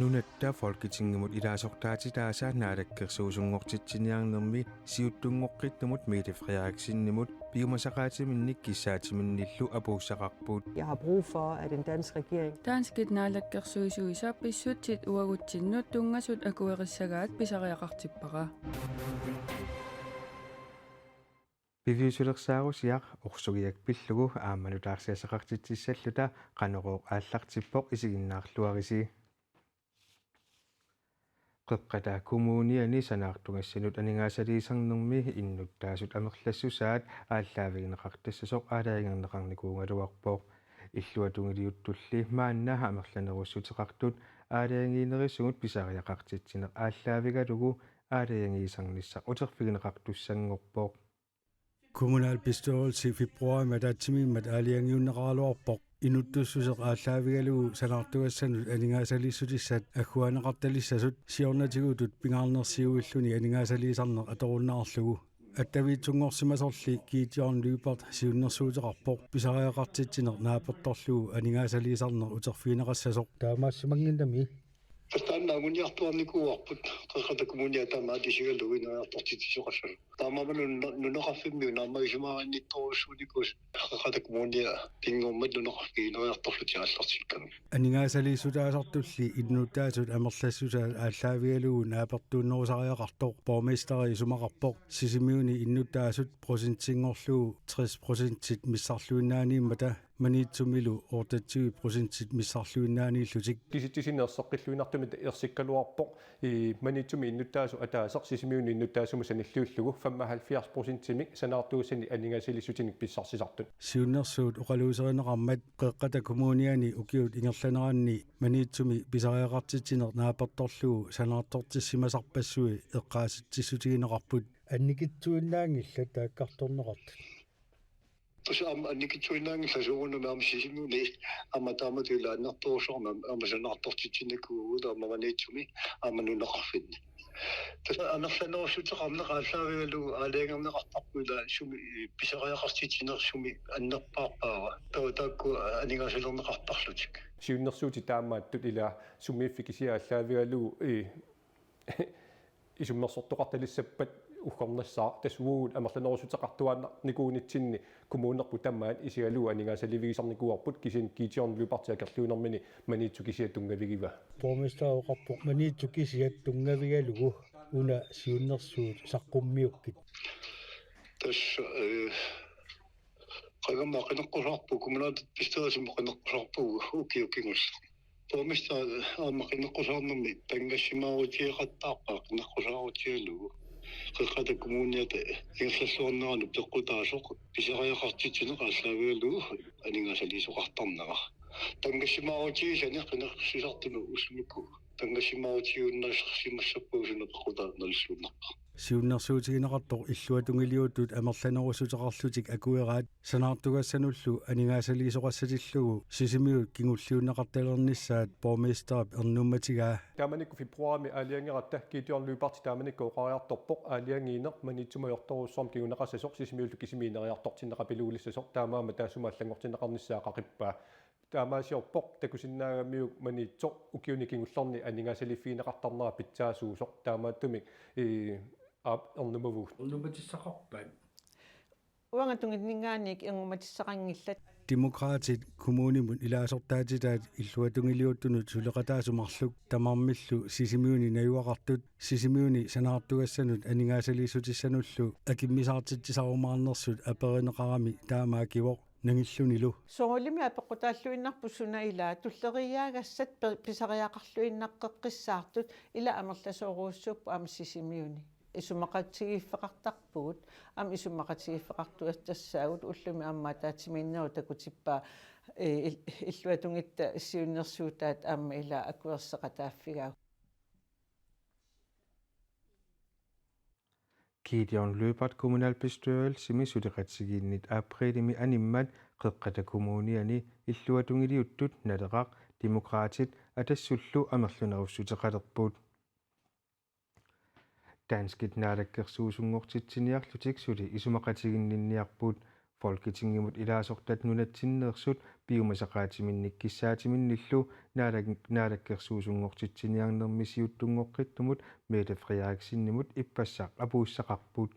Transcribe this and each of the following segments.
Nunetta Folketingemut ilaasortaatitaasaa naalakkersuusungortitsiniarnermi siuttungoqqittumut Mette Frederiksen-nimut piumasaqaatiminnik kissaatiminnillu apuussaqarpuut. Jeg har brug for, at en dansk regering Danskit naalakkersuisuisa pissutsit uaguttinnut tungasut akuerissagaat pisariaqartippara. Piviusulersaarusiyaq orsugiak pillugu aammanutaarsiasaqartitsissalluta qanerooq aallartippoq isiginnaarluarisi. Qeqqata kumuuniani sanaartungassanut aningaasaliisarnermi innuttaasut amerlassusaat ааllaавигинеқартассасоқ аалаангернеқарникуунгалуарпоқ иллуатунгилиуттулли мааннаа амерланеруссутеқартут аалаангиинерисугут писариақартитсинеқ ааллаавигалугу аалаангиисарниссақ утерфигинеқартуссангорпоқ kommunalbestyrelse i februar med datimimat aliangiunneqaaluarpoq inuttussuseq ааllaавигалугу санаартугассанут анингаасалиссутиссат аггуанеқарталиссасут сиорнатигутут пингаалнерсиуиллуни анингаасалиисарнеқ аторуннаарлугу аттавиитсунгорсимасорли киитиорн лüüпарт сиуннерсуутеқарпоқ писариақартитсинеқ нааперторлугу анингаасалиисарнеқ утерфигинеқассасоқ таамаассимангиннами Förstånd mun jartuarnikuarput qeqata kommuniata maadisigaluginaatortitisuqassal taamamanu nuneqarfimmi naamaisumaarinnittorussunikus qeqata kommunia pingormat nuneqarfigiineriartorluti aallartikkami анингаасалииссутаасартулли иннуттаасут амерлассусаат ааллаавигалугу нааперtuunnerusariaqartoq borgmesteri sumaqarpoq sisimiuni innuttaasut prosentiнгорлугу 60% миссарлуиннаанииммата манитсумилу 28% миссарлуиннаанииллутик киситсинерсоққиллуинартумит ерсиккалуарпоқ манитсуми иннуттаасу атаасеқ сисимиуни иннуттаасуму саниллуиллугу 75%-мик санаартууссани анингаасилиссутиник писсарсисартут сиуннерсуут оқалуусеринеқармат қеққата коммуниани укиут ингерланеранни манитсуми писариақартитсинер нааперторлугу санаартортиссимасарпассуи эққааситсиссутигинеқарпут анникитсуиннаангилла тааккарторнеқартут Tuossa annikitsuinaangi sasuuna maamsisimiuni amataamatuilla annartuusorma amasanartortitsinnakuuguuta amamanitsumi amanuneqarfinni tasa anerlanerussutеқарнеқ ааллаавигалугу аалиангернеқартарпуила суми писариақартитсинерсуми аннерпаарпаава таакку анингаасалернеқартарлутик сиуннерсуути таамааттут ила сумииффикисиа ааллаавигалугу исуммерсортоқарталиссаппат ухорнассаа тасуугут амерланерусутеқартуаанна никуунитсинни коммуунерпу таммаат исигалуу анингаасаливигисарникуарпут кисин киитиорн лупартиакерлуунэрмини манитсу кисиа тунгавигива borgmesteroqarpoq manitsu kisiat tungavigalugu una siunnersuut saqqummiukkit tas qagama qinneqqusarpu kommunaat pistoosum qinneqqusarpu ukiukingus borgmester qinneqqusarnermi tangassimaarutiiqattaaqqa qinneqqusaaruutialugu qeqata kommuniata ingерллуорнерану теққутаасоқ писариақартитсинеқ ааллаавигалугу анингаасалиисоқартарнера тангассимаарутигисани қинеққисартуну усмикку тангассимаарутигуннерсимассаппуусуна теққутааналлууннарпа сиуннерсуутигинеқартоқ иллуатунгилиуттут амерланерусутеқарлутик акуераат санаартугассануллу анингаасалиисоқассатиллугу сисимиут кингуллиуннеқарталернissaат borgmesterап ернумматигаа тааманикку фебруарми аалиангератта киитиорнлуипарти тааманикку оқариарторпоқ аалиангиинеқ манитсумаёрторуссуарм кигунеқассасоқ сисимиуллу кисимиинериартортиннеқапилуулиссасоқ таамаама таасумааллангортиннеқарниссаа қақиппаа таамаасиорпоқ такусиннаагамиук манитсоқ укиуникингуллорни анингаасалиффиинеқартарнера питсаасуусоқ таамааттумик ап орнумавуут орнуматиссақарпаат уангатунгиннгаанник ингуматиссақангиллат демократит коммунимут илаасортаатитаат иллуатунгилиуттунут сулеқатаасумарлук тамармиллу сисимиуни наюақартут сисимиуни санаартугассанут анингаасалииссутиссануллу акиммисаартитсисарумаарнерсут аперинеқарами таамаакивоқ нангиллунилу соолими апеққутааллуиннарпу суна туллериаагассат писариақарлуиннаққеққиссаартут ила амерласооруussuppu амсисимиуни исумақатсигиффеқартарпугут ам исумақатсигиффеқартуассаагут уллуми аммаатаатимииннеру такутиппаа иллуатунгитта иссиуннерсуутаат аама ила акуерсеқатааффигау Gideon Løbert kommunalbestyrelse misuteqatsigiinnit aapriilimi animmat qeqqata kommuniani illuatungiliuttut naleqaq demokraatit atassullu amerlunerussuteqalerput Danskit naalakkersuusungortitsiniarlutik suli isumaqatiginninniarput Folketingimut ilaasortat nunatsinneersut piumasaqaatiminnik kissaatiminnillu naalakkersuusungortitsiniarnermisiuttungoqqittumut Mette Frederiksen-nimut ippassaq apuussaqarput.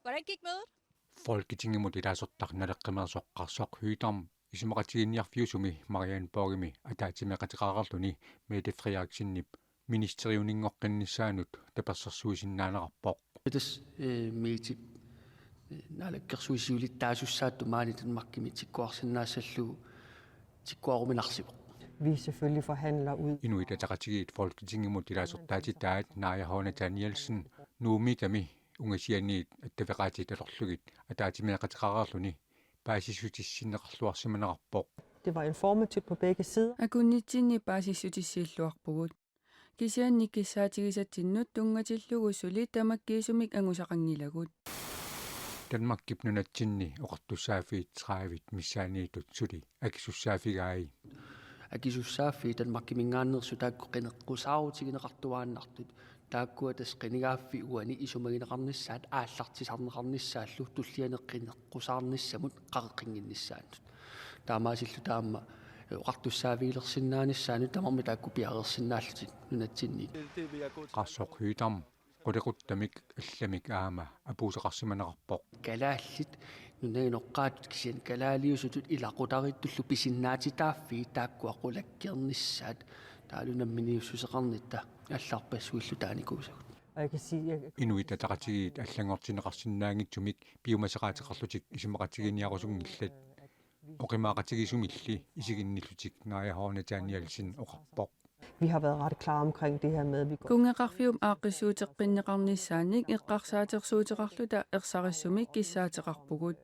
Hvordan gik mødet? Folketingemut ilaasortarnaleqqimersoqqarsoq Hytam isumaqatiginniarfiusumi Marianne Borgimi ataatimeqatiqaaqarluni Mette Frederiksen-nip ministeriuningoqqinnissaanut tapersersuisinnaanaqarpoq This meeting naalakkersuisiulittaasussaattu maanitan markimi tikkuarsinnaasallu tikkuaruminarsipoq. Vi selvfølgelig forhandler ud. Inuit ataqatigiit Folketingemut ilaasortaatitaat Naajahoona Danielsen nuumikami ungasianiit attafeqaatit alorlugit ataatimeqatiqaaqarluni paasisutissinneqarluarsimanaqarpoq. Det var informativt på begge sider. Akunnitsinni paasissutissiilluarpugut. Kisianni kissaatigisattinnut tungatillugussuli tamakkiisumik angusaqangilagut. Danmark kipnunatsinni oqartussaafiit traavit missaaniitut suli akisussaafigaai. Akisussaafi Danmark kimingaannersu taakku qineqqusaaruutigineqartuaannartut taakkuatas qinigaaffi uani isumagineqarnissaat aallartisarneqarnissaallu tullianeqqineqqusaarnissamut qareqqinginnissaannut. Taamaasillu taamma oqartussaaviilersinnaanissaaну tamarmi taakku piareersinnaallutit nunatsinni. Qarsoq Hytam qulequttamik allamik aama apuuseqarsimanaqarpoq. Kalaallit nunaginoqqaatut kisian kalaaliusutut ilaqutaritullu pisinnaatitaaffi taakkuaqulakkernissaat taalunamminiussuseqarnitta алларпассуиллу таанikuusagut. Og jeg kan sige, at Inuit ataqatigiit allangortineqarsinnaangitsumik piumasaqaatiqarlutik isumaqatiginiarusungillat oqimaaqatigisumilli isiginnillutik Naajahoona Danielsen oqarpoq. vi har været ret klare omkring det her med, at vi går Kungeqarfium aaqqissuuteqqinneqarnissaannik iqqarsaatersuuteqarluta ersarissumik kissaateqarpugut.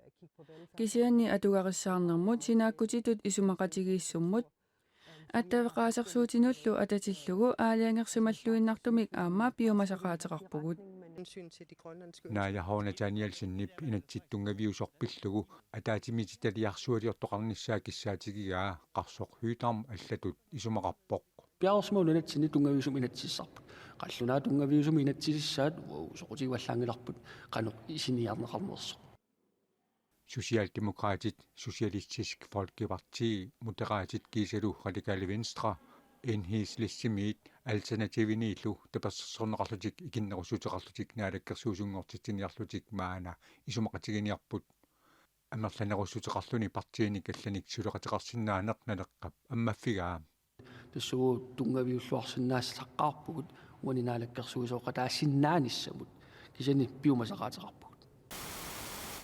Kisianni atugarissaarnermut sinaakkutitut isumaqatigiissummut attavеqaasersuutinullu atatillugu aaliangersimalluinnartumik aamma piumasaqaateqarpugut. Naajahoona Danielsen-nip inatsittungaviusorpillugu ataatimitsitaliarsualiortoqarnissaa kissaatigigaa qarsoq Hytam allatut isumaqarpoq. Piarsmuulunatsinni tungaviusum inatsissarput. Qallunaa tungaviusum inatsissaat soqutigiwallangilarput qanoq isiniarneqarnerso. Socialdemokratit Socialistisk Folkeparti Moderatit Gisalu Radikale Venstre Enhedslistimiit Alternativiniillu tapersersorneqarlutik ikinnerusuteqarlutik naalakkersuusungortitsiniarlutik maana isumaqatiginiarput амерланерусутеқарлуни партииник алланик сулеқатеқарсинааneq налеққап аммаффигаа тассуу тунгавиуллуарсинаассаққарпугут уанинаалаккерсуусооқатаассиннаанissamут кисани пиумасақаатеқарпугут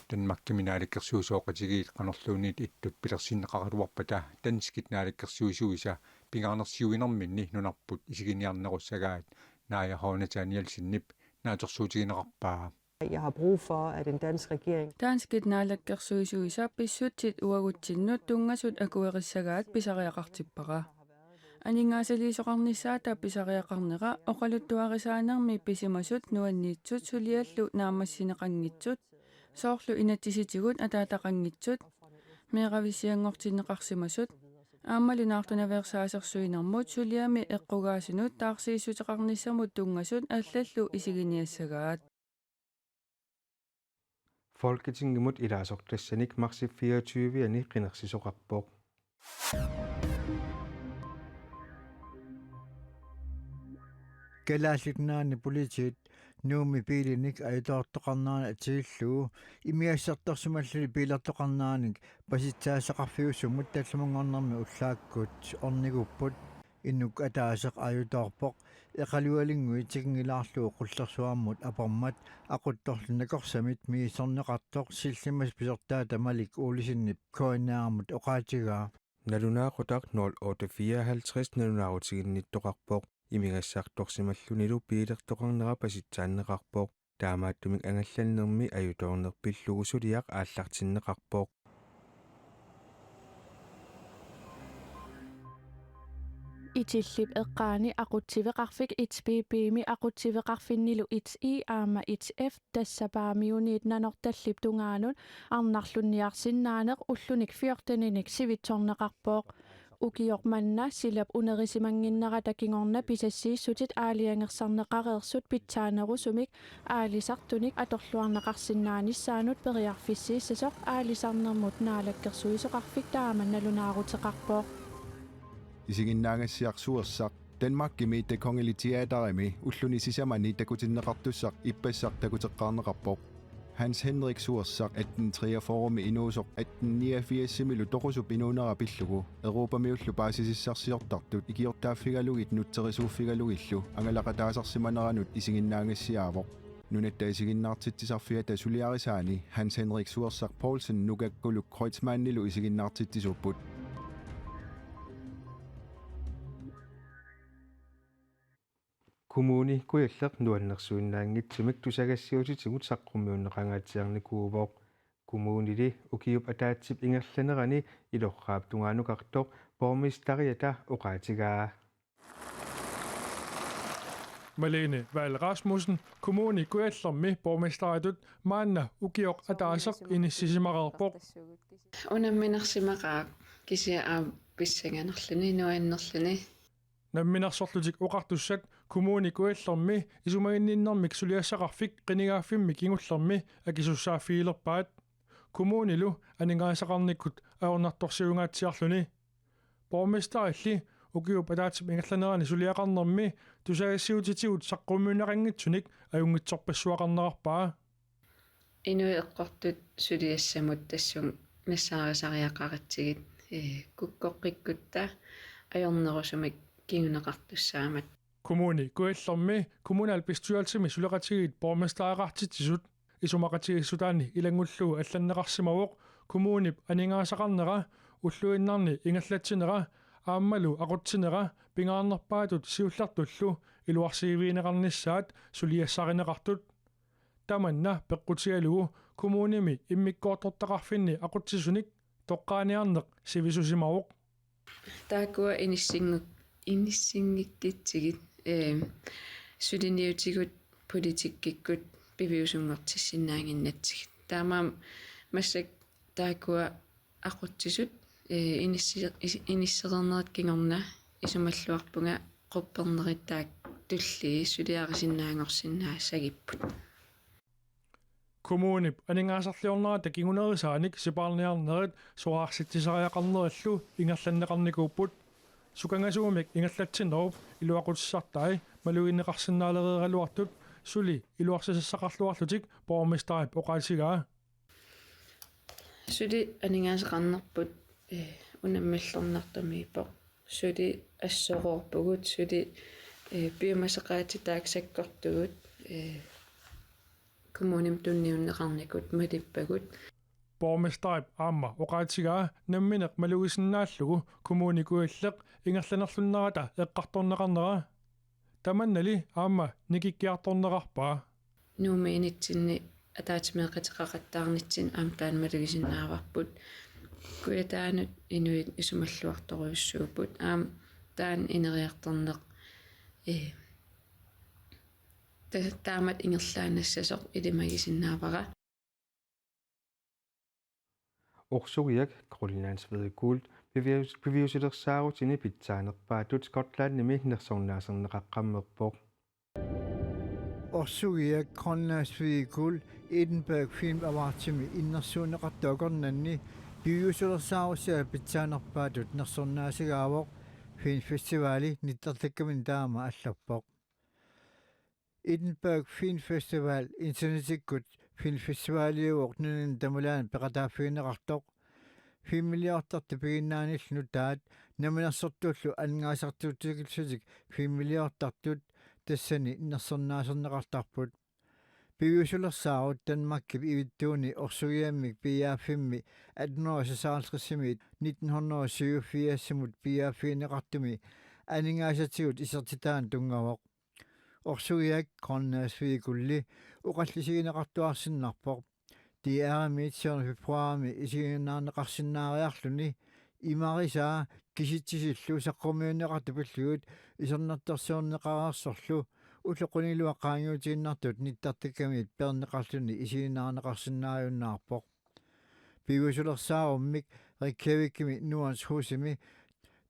танмаккиминаалаккерсуусооқатигиит қанерлуунит иттут пилерсиннеқаралуарпата танскит наалаккерсуусуиса пингаарнерсиуинерминни нунарпут исигиниарнеруссагаат Naajahoona Danielsen-nip naatorsuutigineqarpaa. Jeg har brug for, at en dansk regering Taanskit naalakkersuisuisa pissutsit uaguttinnut tungasut akuerissagaat pisariaqartippaqa. Aningaasaliisoqarnissaata pisariaqarneqa oqaluttuarisaanermi pisimasut nuanniitsut suliallu naamassineqanngitsut soorlu inatsisitigut ataataqanngitsut meeqavisiangortinneqarsimasut аамалунаартунаверсаасерсуинэрмут сулиами эққугаасунут таарсииссутеқарнissamут тунгасут аллаллу исигиниассагаат. Folketingimut ilaasortassanik marsi 24-ani qinersisoqarpoq. Kalaalliknaani politit nuumi piilinik aitoortoqarnaana atiilluu imiassartarsumallu piilertoqarnaanik pasitsaasaqarfiussumut tallamungornermi ullaakkut ornigupput innuk ataaseq ajutoorpoq eqalualingui tikingilaarluu qullersuarmut apormat aquttorlunakorsamit miisorneqartoq sillimas pisortaata malik uulisinnip koinaarmut oqaatigaa Nalunaaqutaq 0854 nalunaarutiginnittoqarpoq imigassartorsimallunilu piilertoqarnera pasitsaanneqarpoq taamaattumik angallannermi ajutoornerpillugusuliaq aallartinneqarpoq Itillip eqqaani aqutsiveqarfik itspiipiimi aqutsiveqarfinnilu itsi aama itf tassapaamiuniit nanortallip tungaanun arnarlunniarsinnaaneq ullunik 14-inik sivitsorneqarpooq ukiormanna silap unerisimangginnera takingorna pisassiissutit aaliangersarneqareersut pitsaanerusumik aalisartunik atorluarnaqarsinnaanissaanut periarfissiissasoq aalisarnermut naalakkersuisoqarfik taamannalunaaruteqarpooq isiginnaangassiarsuersaq Danmarkimi te Kongeli Teaterimi ulluni sisamani takutinneqartussaq ippassaq takuteqqaarneqarpoq Hans Henrik Suersaq 1843 inuusoq 1889 toqusup inuunera pillugu Europamiullu paasisissarsiortartut ikiortaaffigalugit nutserisuuffigalugillu angalaqataasarsimaneranut isiginnaangassiaavoq nunatta isiginnaartitsisarfigata suliarisaani Hans Henrik Suersaq Poulsen nugakkuluk Kreutzmannilu isiginnaartitsisupput Kommuni kujalleq nuannersuinnaangitsimik tusagassiutitigut saqqummiunneqangaatiarnikuuvoq kommunili ukiup ataatsip ingerlanerani ilorraap tungaanukartoq bormistariata oqaatigaa Malene Val Rasmussen, kommuni kujallermi bormestaritut maanna ukioq ataaseq inissisimaqarpoq unamminersimaqaaq kisia pissanganerluni nuannerluni намминарсорлутик оқартуссат коммуни куаллерми исумагинниннэрмик сулиассақарфик қинигааффимми кингуллерми акисуссааффигилерпаат коммунилу анингаасақарниккут аорнарторсиунгаатсиарлуни борместарилли укиуп атаатип ингерланерани сулиақарнэрми тусаагассиутитигут саққуммиунақангитсуник аюнгитсорпассуақарнерарпаа инуи эққортут сулиассамут тассун нассаарисариақаратсигит куккоққиккутта аёрнерусумик кингунеқартуссаамат kommuni kuallermi kommunal bestyrelsemi suleqatigit bormestaraaqartitsisut isumaqatigissutaani ilangullugu алланнеқарсимавоқ kommunip анингаасақарнера уллуиннарни ингаллатсинера ааммалу aqutsinera pingаарnerpaatut siullartullu iluarsigiviineqarnissaat suliassarineqartut tamanna peqqutigalugu kommunimi immikkoortortaqarfinni aqutsisunik toqqaaniarneq sivisusimavoq таакуа иниссингиккитсигит сулиниутигут политиккиккут пивиусунгортиссиннаангиннатсигит таамаам массак таакуа aqutsisut иниссернерат кингорна исумаллуарпунга qupperneриttaак тулли сулиарисиннаангорсиннаассагиппут kommunip анингаасарлиорнерата кигунерисааник сипаарниарнерит суаарситсисариақарнериллу ингерланнеқарникууппут сукангасуумик ингерлатсинеруп илуақутиссартай малуиннеқарсинаалереералуартут сули илуарсисассақарлуарлутик борместарип оqaатигаа сули анингаасеқарнерпут унаммиллернартамииппо сули ассороорпугут сули биомасеқаатитаак саккортугут kommunim tunniunneqarnikut malippagut bormestarip aamma oqaatigaa nammineq malugisinnaаллугу kommuni kuilleq ingerlanerlunnerata eqqartorneqarnera tamannali aamma nikikkiartorneqarpaa nuumiinitsinni ataatimeeqatiqaqattaarnitsin aamtaan malugisinnaarvarput kuitaanut inuit isumalluartoruissuuput aam taan ineriartorneq taamat ingerlaanassasoq ilimagisinnaapaqa Orsugiak Grønlandsvedkult beviusilersaarutin pitsaanerpaatut Skotlandnimi nersornaaserneqaqqammerpoq Orsugiak Grønlandsvedkult Edinburgh Film Awardsimi innersuuneqartuaqornanni beviusilersaarusia pitsaanerpaatut nersornaasigaavoq filmfestivali nittertakkamin taama allappoq Edinburgh Film Festival Internetikkut filmfestivaliuoq nunin tamulaan peqataaffiineqartoq filmiliortartu piginnaanillu taat naminersortuullu angaasartuutigilsutik filmiliortartut tassani innersornaaserneqartarput piviusulersaarut Danmarkip ivittuuni orsugiammik piaaffimmi 1856 1987 piaaffiineqartumi aningaasatigut isertitaan tungavoq Orsugiak Grønlandsvedkulli uqallisigineqartuarsinnarpoq tiaami 7. februarmi isiginnaarneqarsinnaariarluni imarisaa kisittisillu saqqummiunneqartupillugut isernertorsiorneqararsorlu ulloquniluaqqaangiutiginnartut nittartakkamit perneqarluni isiginnaarneqarsinnaariunnaarpoq piusulersaaummik Reykjavikimi nuanshusimi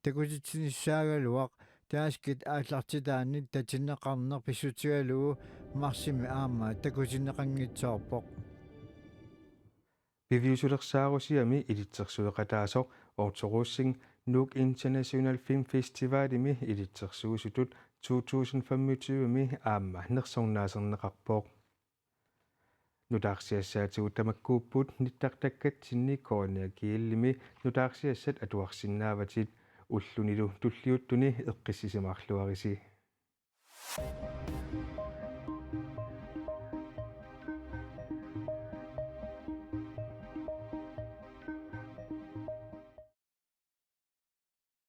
такутитсинissaaгаluaq тааскит ааллартитаанни татиннеқарнер писсутигалугу марсими аама такутиннеқангитсоорпоқ Piviusulersaarusiami ilitsersuleqataasoq ortoruussing Nuuk International Film Festivalimi ilitsersuusutut 2025mi aamma nersornaaserneqarpoq nutaarsiassaatigu tamakkuupput nittaqtakkatsinni koroniakiillimi nutaarsiassat atuarsinnaavatit ullunilu tulliuttuni eqqissisimaarluarisi